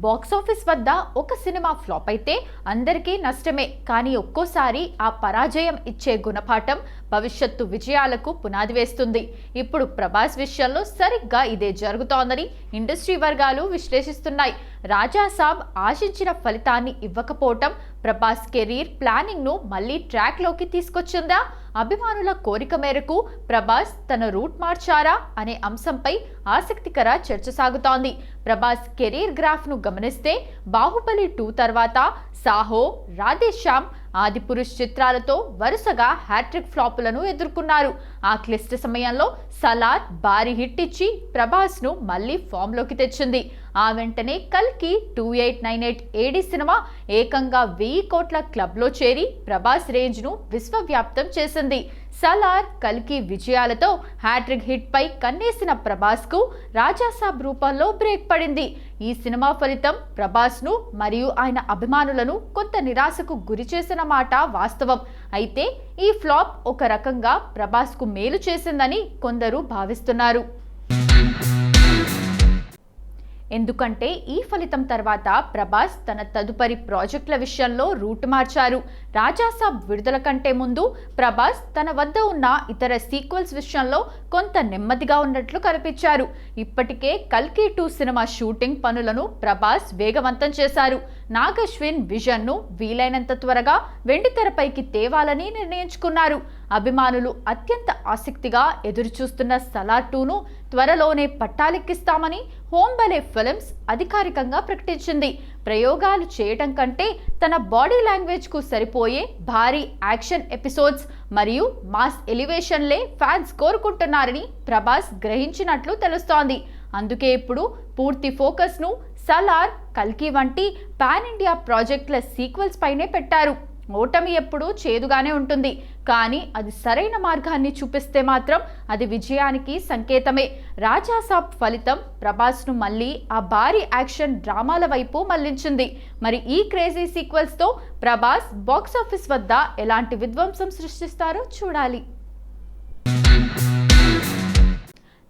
Box office వద్ద ఒక cinema flop అయితే అందరికీ నష్టమే. కానీ ఒక్కోసారి ఆ పరాజయం ఇచ్చే గుణపాఠం భవిష్యత్తు విజయాలకు పునాది వేస్తుంది. ఇప్పుడు ప్రభాస్ విషయంలో సరిగ్గా ఇదే జరుగుతోందని ఇండస్ట్రీ వర్గాలు విశ్లేషిస్తున్నాయి. రాజాసాబ్ ఆశించిన ఫలితాన్ని ఇవ్వకపోవటం ప్రభాస్ కెరీర్ ప్లానింగ్ ను మళ్లీ ట్రాక్ లోకి తీసుకొచ్చిందా? అభిమానుల కోరిక మేరకు ప్రభాస్ తన రూట్ మార్చారా అనే అంశంపై ఆసక్తికర చర్చ సాగుతోంది. ప్రభాస్ కెరీర్ గ్రాఫ్ ను గమనిస్తే బాహుబలి 2 తర్వాత సాహో, రాధేశ్యామ్, ఆదిపురుష్ చిత్రాలతో వరుసగా హ్యాట్రిక్ ఫ్లాపులను ఎదుర్కొన్నారు. ఆ క్లిష్ట సమయంలో సలార్ భారీ హిట్ ఇచ్చి ప్రభాస్ ను మళ్లీ ఫామ్ లోకి తెచ్చింది. ఆ వెంటనే కల్కి 2898 ఏడి సినిమా ఏకంగా 1000 కోట్ల క్లబ్ లో చేరి ప్రభాస్ రేంజ్ ను విశ్వవ్యాప్తం చేసింది. సలార్, కల్కి విజయాలతో హ్యాట్రిక్ హిట్ పై కన్నేసిన ప్రభాస్ కు రాజాసాబ్ రూపంలో బ్రేక్ పడింది. ఈ సినిమా ఫలితం ప్రభాస్ ను మరియు ఆయన అభిమానులను కొంత నిరాశకు గురి చేసిన మాట వాస్తవం. అయితే ఈ ఫ్లాప్ ఒక రకంగా ప్రభాస్ కు మేలు చేసిందని కొందరు భావిస్తున్నారు. ఎందుకంటే ఈ ఫలితం తర్వాత ప్రభాస్ తన తదుపరి ప్రాజెక్టుల విషయంలో రూట్ మార్చారు. రాజాసాబ్ విడుదల కంటే ముందు ప్రభాస్ తన వద్ద ఉన్న ఇతర సీక్వెల్స్ విషయంలో కొంత నెమ్మదిగా ఉన్నట్లు కనిపించారు. ఇప్పటికే కల్కి 2 సినిమా షూటింగ్ పనులను ప్రభాస్ వేగవంతం చేశారు. నాగశ్విన్ విజన్ ను వీలైనంత త్వరగా వెండితెరపైకి తేవాలని నిర్ణయించుకున్నారు. అభిమానులు అత్యంత ఆసక్తిగా ఎదురుచూస్తున్న సలార్ 2ను త్వరలోనే పట్టాలెక్కిస్తామని హోంబలే ఫిల్మ్స్ అధికారికంగా ప్రకటించింది. ప్రయోగాలు చేయటం కంటే తన బాడీ లాంగ్వేజ్ కు సరిపోయే భారీ యాక్షన్ ఎపిసోడ్స్ మరియు మాస్ ఎలివేషన్లే ఫ్యాన్స్ కోరుకుంటున్నారని ప్రభాస్ గ్రహించినట్లు తెలుస్తోంది. అందుకే ఇప్పుడు పూర్తి ఫోకస్ ను సలార్, కల్కి వంటి పాన్ ఇండియా ప్రాజెక్టుల సీక్వెల్స్ పైనే పెట్టారు. ఓటమి ఎప్పుడూ చేదుగానే ఉంటుంది, కానీ అది సరైన మార్గాన్ని చూపిస్తే మాత్రం అది విజయానికి సంకేతమే. రాజాసాబ్ ఫలితం ప్రభాస్ ను మళ్ళీ ఆ భారీ యాక్షన్ డ్రామాల వైపు మళ్లించింది. మరి ఈ క్రేజీ సీక్వెల్స్ తో ప్రభాస్ బాక్సాఫీస్ వద్ద ఎలాంటి విధ్వంసం సృష్టిస్తారో చూడాలి.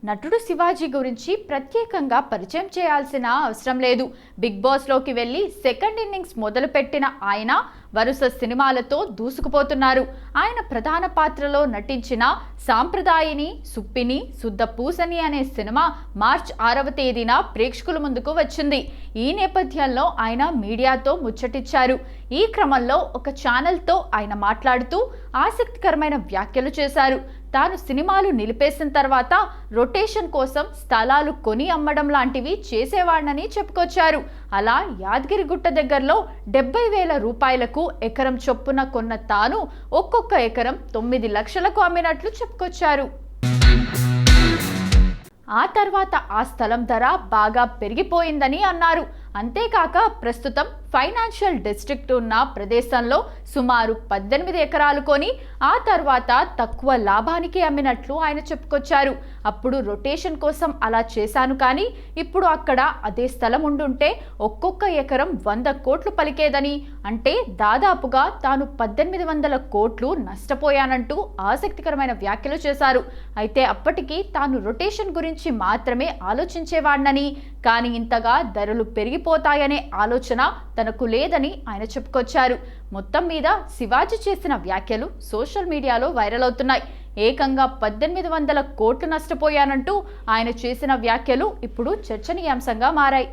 నటుడు శివాజీ గురించి ప్రత్యేకంగా పరిచయం చేయాల్సిన అవసరం లేదు. బిగ్ బాస్ లోకి వెళ్లి సెకండ్ ఇన్నింగ్స్ మొదలుపెట్టిన ఆయన వరుస సినిమాలతో దూసుకుపోతున్నారు. ఆయన ప్రధాన పాత్రలో నటించిన సాంప్రదాయిని, సుప్పిని, శుద్ధ పూసని అనే సినిమా మార్చి 6వ తేదీన ప్రేక్షకుల ముందుకు వచ్చింది. ఈ నేపథ్యంలో ఆయన మీడియాతో ముచ్చటిచ్చారు. ఈ క్రమంలో ఒక ఛానల్తో ఆయన మాట్లాడుతూ ఆసక్తికరమైన వ్యాఖ్యలు చేశారు. తాను సినిమాలు నిలిపేసిన తర్వాత రొటేషన్ కోసం స్థలాలు కొని అమ్మడం లాంటివి చేసేవాడినని చెప్పుకొచ్చారు. అలా యాదగిరిగుట్ట దగ్గరలో 70,000 రూపాయలకు ఎకరం చొప్పున కొన్న తాను ఒక్కొక్క ఎకరం 9 లక్షలకు అమ్మినట్లు చెప్పుకొచ్చారు. ఆ తర్వాత ఆ స్థలం ధర బాగా పెరిగిపోయిందని అన్నారు. అంతేకాక ప్రస్తుతం ఫైనాన్షియల్ డిస్ట్రిక్ట్ ఉన్న ప్రదేశంలో సుమారు 18 ఎకరాలు కొని ఆ తర్వాత తక్కువ లాభానికి అమ్మినట్లు ఆయన చెప్పుకొచ్చారు. అప్పుడు రొటేషన్ కోసం అలా చేశాను, కానీ ఇప్పుడు అక్కడ అదే స్థలం ఉండుంటే ఒక్కొక్క ఎకరం 100 కోట్లు పలికేదని, అంటే దాదాపుగా తాను 1800 కోట్లు నష్టపోయానంటూ ఆసక్తికరమైన వ్యాఖ్యలు చేశారు. అయితే అప్పటికి తాను రొటేషన్ గురించి మాత్రమే ఆలోచించేవాడినని, కానీ ఇంతగా ధరలు పెరిగిపోతాయనే ఆలోచన తనకు లేదని ఆయన చెప్పుకొచ్చారు. మొత్తం మీద శివాజీ చేసిన వ్యాఖ్యలు సోషల్ మీడియాలో వైరల్ అవుతున్నాయి. ఏకంగా 1800 కోట్లు నష్టపోయానంటూ ఆయన చేసిన వ్యాఖ్యలు ఇప్పుడు చర్చనీయాంశంగా మారాయి.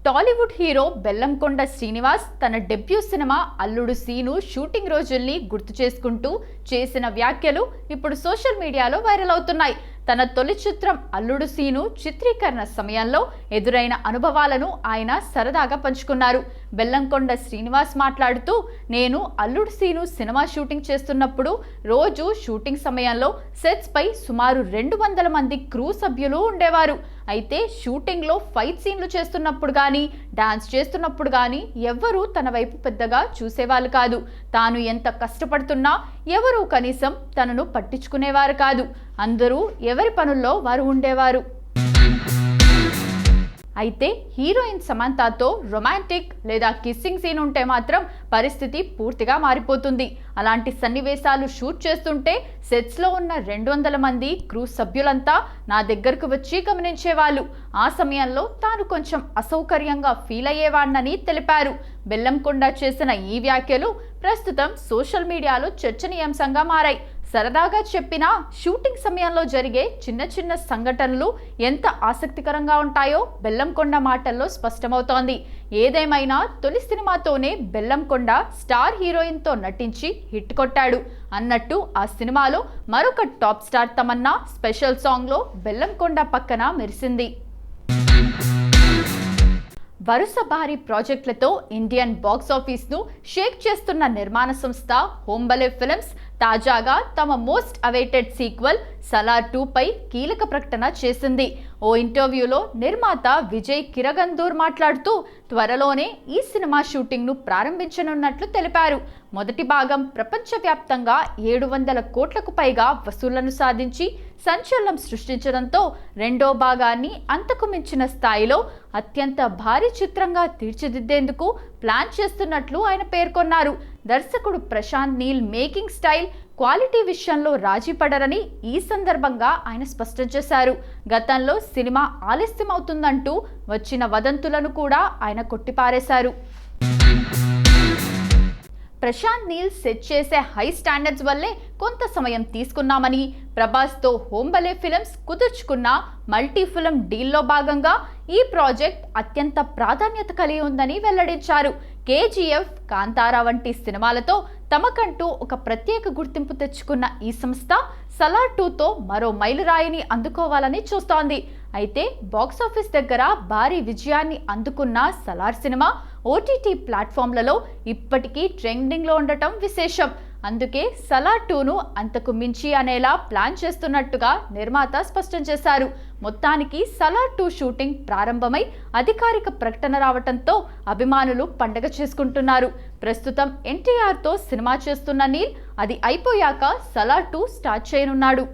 టాలీవుడ్ హీరో బెల్లంకొండ శ్రీనివాస్ తన డెబ్యూ సినిమా అల్లుడు సీను షూటింగ్ రోజుల్ని గుర్తు చేసుకుంటూ చేసిన వ్యాఖ్యలు ఇప్పుడు సోషల్ మీడియాలో వైరల్ అవుతున్నాయి. తన తొలి చిత్రం అల్లుడు సీను చిత్రీకరణ సమయంలో ఎదురైన అనుభవాలను ఆయన సరదాగా పంచుకున్నారు. బెల్లంకొండ శ్రీనివాస్ మాట్లాడుతూ, నేను అల్లుడు సీను సినిమా షూటింగ్ చేస్తున్నప్పుడు రోజు షూటింగ్ సమయంలో సెట్స్ పై సుమారు 200 మంది క్రూ సభ్యులు ఉండేవారు. అయితే షూటింగ్ లో ఫైట్ సీన్లు చేస్తున్నప్పుడు కానీ డాన్స్ చేస్తున్నప్పుడు కానీ ఎవ్వరూ తన వైపు పెద్దగా చూసేవాళ్ళు కాదు. తాను ఎంత కష్టపడుతున్నా ఎవరూ కనీసం తనను పట్టించుకునేవారు కాదు. అందరూ ఎవరి పనుల్లో వారు ఉండేవారు. అయితే హీరోయిన్ సమంతతో రొమాంటిక్ లేదా కిస్సింగ్ సీన్ ఉంటే మాత్రం పరిస్థితి పూర్తిగా మారిపోతుంది. అలాంటి సన్నివేశాలు షూట్ చేస్తుంటే సెట్స్లో ఉన్న 200 మంది క్రూ సభ్యులంతా నా దగ్గరకు వచ్చి గమనించేవాళ్ళు. ఆ సమయంలో తాను కొంచెం అసౌకర్యంగా ఫీల్ అయ్యేవాడినని తెలిపారు. బెల్లంకొండ చేసిన ఈ వ్యాఖ్యలు ప్రస్తుతం సోషల్ మీడియాలో చర్చనీయాంశంగా మారాయి. సరదాగా చెప్పినా షూటింగ్ సమయంలో జరిగే చిన్న చిన్న సంఘటనలు ఎంత ఆసక్తికరంగా ఉంటాయో బెల్లంకొండ మాటల్లో స్పష్టమవుతోంది. ఏదేమైనా తొలి సినిమాతోనే బెల్లంకొండ స్టార్ హీరోయిన్తో నటించి హిట్ కొట్టాడు. అన్నట్టు ఆ సినిమాలో మరొక టాప్ స్టార్ తమన్నా స్పెషల్ సాంగ్లో బెల్లంకొండ పక్కన మెరిసింది. వరుస భారీ ప్రాజెక్టులతో ఇండియన్ బాక్స్ ఆఫీస్ను షేక్ చేస్తున్న నిర్మాణ సంస్థ హోంబలే ఫిల్మ్స్ తాజాగా తమ మోస్ట్ అవైటెడ్ సీక్వెల్ సలార్ 2పై కీలక ప్రకటన చేసింది. ఓ ఇంటర్వ్యూలో నిర్మాత విజయ్ కిరగందూర్ మాట్లాడుతూ త్వరలోనే ఈ సినిమా షూటింగ్ను ప్రారంభించనున్నట్లు తెలిపారు. మొదటి భాగం ప్రపంచవ్యాప్తంగా 700 కోట్లకు పైగా వసూళ్లను సాధించి సంచలనం సృష్టించడంతో రెండో భాగాన్ని అంతకు మించిన స్థాయిలో అత్యంత భారీ చిత్రంగా తీర్చిదిద్దేందుకు ప్లాన్ చేస్తున్నట్లు ఆయన పేర్కొన్నారు. దర్శకుడు Prashanth Neel making style, quality విషయంలో రాజీ పడరని ఈ సందర్భంగా ఆయన స్పష్టం చేశారు. గతంలో సినిమా ఆలస్యం అవుతుందంటూ వచ్చిన వదంతులను కూడా ఆయన కొట్టిపారేశారు. ప్రశాంత్ నీల్ సెట్ చేసే హై స్టాండర్డ్స్ వల్లే కొంత సమయం తీసుకున్నామని, ప్రభాస్తో హోంబలే ఫిల్మ్స్ కుదుర్చుకున్న మల్టీ ఫిల్మ్ డీల్లో భాగంగా ఈ ప్రాజెక్ట్ అత్యంత ప్రాధాన్యత కలిగి ఉందని వెల్లడించారు. కేజీఎఫ్, కాంతారా వంటి సినిమాలతో తమకంటూ ఒక ప్రత్యేక గుర్తింపు తెచ్చుకున్న ఈ సంస్థ సలార్ 2తో మరో మైలురాయిని అందుకోవాలని చూస్తోంది. అయితే బాక్సాఫీస్ దగ్గర భారీ విజయాన్ని అందుకున్న సలార్ సినిమా ఓటీటీ ప్లాట్ఫామ్లలో ఇప్పటికీ ట్రెండింగ్లో ఉండటం విశేషం. అందుకే సలార్ 2ను అంతకు మించి అనేలా ప్లాన్ చేస్తున్నట్టుగా నిర్మాత స్పష్టం చేశారు. మొత్తానికి సలార్ 2 షూటింగ్ ప్రారంభమై అధికారిక ప్రకటన రావడంతో అభిమానులు పండగ చేసుకుంటున్నారు. ప్రస్తుతం ఎన్టీఆర్తో సినిమా చేస్తున్న నీల్ అది అయిపోయాక సలార్ 2 స్టార్ట్ చేయనున్నాడు.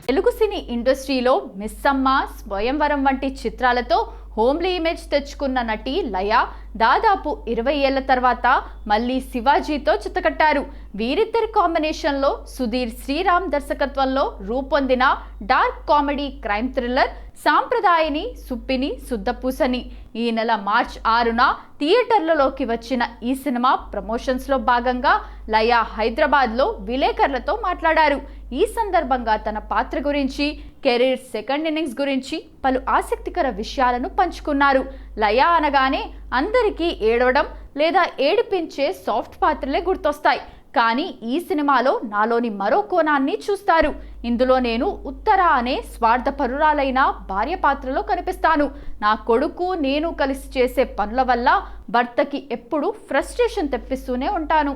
తెలుగు సినీ ఇండస్ట్రీలో మిస్సమ్మ, స్వయంవరం వంటి చిత్రాలతో హోమ్లీ ఇమేజ్ తెచ్చుకున్న నటి లయ దాదాపు 20 ఏళ్ల తర్వాత మళ్ళీ శివాజీతో చిత్తకట్టారు. వీరిద్దరి కాంబినేషన్లో సుధీర్ శ్రీరామ్ దర్శకత్వంలో రూపొందిన డార్క్ కామెడీ క్రైమ్ థ్రిల్లర్ సాంప్రదాయని సుప్పిని శుద్ధపూసని ఈ నెల మార్చి 6న థియేటర్లలోకి వచ్చిన ఈ సినిమా ప్రమోషన్స్లో భాగంగా లయ హైదరాబాద్లో విలేకరులతో మాట్లాడారు. ఈ సందర్భంగా తన పాత్ర గురించి, కెరీర్ సెకండ్ ఇన్నింగ్స్ గురించి పలు ఆసక్తికర విషయాలను పంచుకున్నారు. లయ అనగానే అందరికీ ఏడవడం లేదా ఏడిపించే సాఫ్ట్ పాత్రలే గుర్తొస్తాయి. కానీ ఈ సినిమాలో నాలోని మరో కోణాన్ని చూస్తారు. ఇందులో నేను ఉత్తర అనే స్వార్థపరురాలైన భార్య పాత్రలో కనిపిస్తాను. నా కొడుకు నేను కలిసి చేసే పనుల వల్ల భర్తకి ఎప్పుడూ ఫ్రస్ట్రేషన్ తెప్పిస్తూనే ఉంటాను.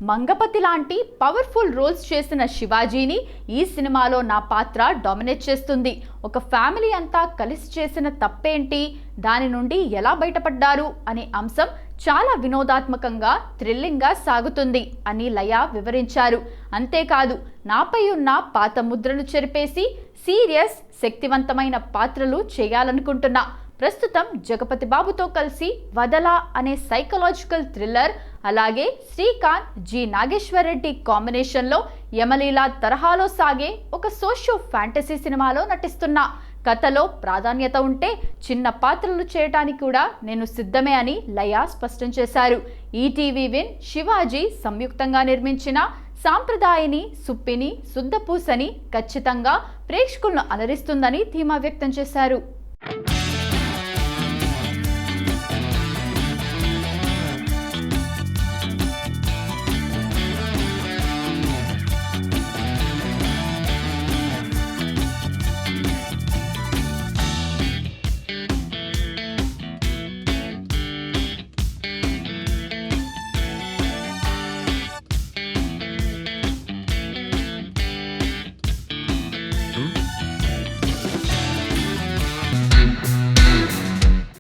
మంగపతి లాంటి పవర్ఫుల్ రోల్స్ చేసిన శివాజీని ఈ సినిమాలో నా పాత్ర డామినేట్ చేస్తుంది. ఒక ఫ్యామిలీ అంతా కలిసి చేసిన తప్పేంటి, దాని నుండి ఎలా బయటపడ్డారు అనే అంశం చాలా వినోదాత్మకంగా, థ్రిల్లింగ్గా సాగుతుంది అని లయ వివరించారు. అంతేకాదు, నాపై ఉన్న పాత ముద్రను చెరిపేసి సీరియస్, శక్తివంతమైన పాత్రలు చేయాలనుకుంటున్నా. ప్రస్తుతం జగపతి బాబుతో కలిసి వదల అనే సైకలాజికల్ థ్రిల్లర్, అలాగే శ్రీకాంత్, జి నాగేశ్వర్ రెడ్డి కాంబినేషన్లో యమలీలా తరహాలో సాగే ఒక సోషియో ఫ్యాంటసీ సినిమాలో నటిస్తున్నా. కథలో ప్రాధాన్యత ఉంటే చిన్న పాత్రలు చేయడానికి కూడా నేను సిద్ధమే అని లయ స్పష్టం చేశారు. ఈటీవీ విన్, శివాజీ సంయుక్తంగా నిర్మించిన సాంప్రదాయని సుప్పిని శుద్ధపూసని ఖచ్చితంగా ప్రేక్షకులను అలరిస్తుందని ధీమా వ్యక్తం చేశారు.